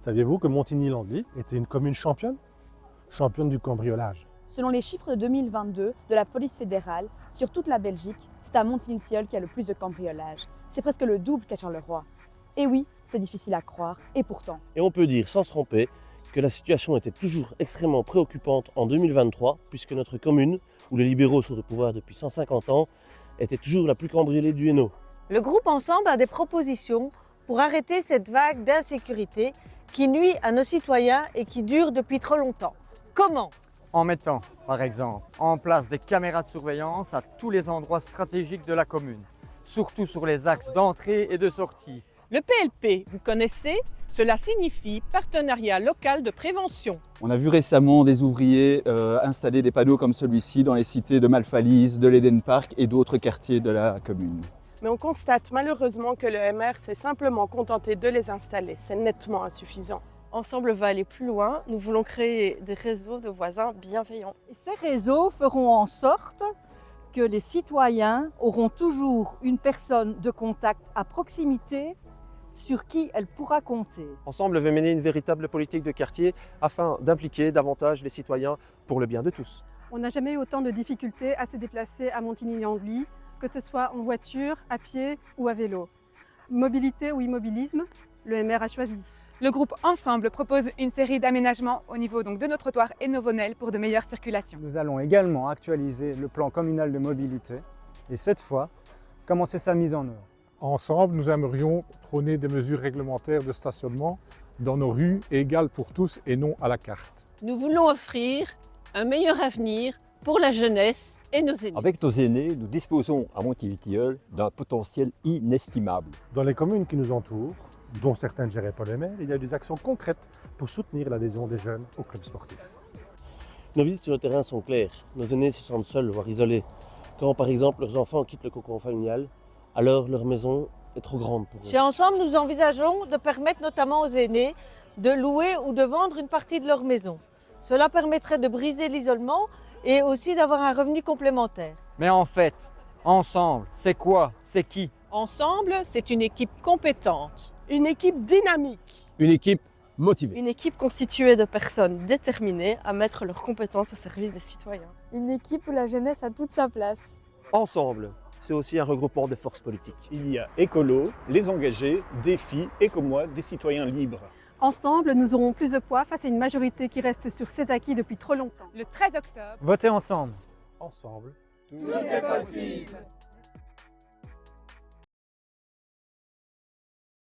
Saviez-vous que Montigny-Landly était une commune championne? Championne du cambriolage. Selon les chiffres de 2022 de la police fédérale, sur toute la Belgique, c'est à Montigny-Tilleul qu'il y a le plus de cambriolage. C'est presque le double qu'à Charleroi. Et oui, c'est difficile à croire, et pourtant. Et on peut dire, sans se tromper, que la situation était toujours extrêmement préoccupante en 2023, puisque notre commune, où les libéraux sont au pouvoir depuis 150 ans, était toujours la plus cambriolée du Hainaut. Le groupe Ensemble a des propositions pour arrêter cette vague d'insécurité qui nuit à nos citoyens et qui dure depuis trop longtemps. Comment? En mettant, par exemple, en place des caméras de surveillance à tous les endroits stratégiques de la commune, surtout sur les axes d'entrée et de sortie. Le PLP, vous connaissez? Cela signifie Partenariat local de prévention. On a vu récemment des ouvriers installer des panneaux comme celui-ci dans les cités de Malfalise, de l'Eden Park et d'autres quartiers de la commune. Mais on constate malheureusement que le MR s'est simplement contenté de les installer. C'est nettement insuffisant. Ensemble va aller plus loin. Nous voulons créer des réseaux de voisins bienveillants. Et ces réseaux feront en sorte que les citoyens auront toujours une personne de contact à proximité sur qui elle pourra compter. Ensemble veut mener une véritable politique de quartier afin d'impliquer davantage les citoyens pour le bien de tous. On n'a jamais eu autant de difficultés à se déplacer à Montigny-Landly, que ce soit en voiture, à pied ou à vélo. Mobilité ou immobilisme, le MR a choisi. Le groupe Ensemble propose une série d'aménagements au niveau de nos trottoirs et nos venelles pour de meilleures circulations. Nous allons également actualiser le plan communal de mobilité et cette fois, commencer sa mise en œuvre. Ensemble, nous aimerions prôner des mesures réglementaires de stationnement dans nos rues égales pour tous et non à la carte. Nous voulons offrir un meilleur avenir pour la jeunesse et nos aînés. Avec nos aînés, nous disposons à Montigny-Tilleul d'un potentiel inestimable. Dans les communes qui nous entourent, dont certaines gérées par le maire, il y a des actions concrètes pour soutenir l'adhésion des jeunes au club sportif. Nos visites sur le terrain sont claires. Nos aînés se sentent seuls, voire isolés. Quand par exemple leurs enfants quittent le cocon familial, alors leur maison est trop grande pour eux. Chez Ensemble, nous envisageons de permettre notamment aux aînés de louer ou de vendre une partie de leur maison. Cela permettrait de briser l'isolement et aussi d'avoir un revenu complémentaire. Mais en fait, Ensemble, c'est quoi? C'est qui? Ensemble, c'est une équipe compétente. Une équipe dynamique. Une équipe motivée. Une équipe constituée de personnes déterminées à mettre leurs compétences au service des citoyens. Une équipe où la jeunesse a toute sa place. Ensemble, c'est aussi un regroupement de forces politiques. Il y a Écolo, les engagés, Défi et comme moi, des citoyens libres. Ensemble, nous aurons plus de poids face à une majorité qui reste sur ses acquis depuis trop longtemps. Le 13 octobre, Votez ensemble. Ensemble, tout est possible.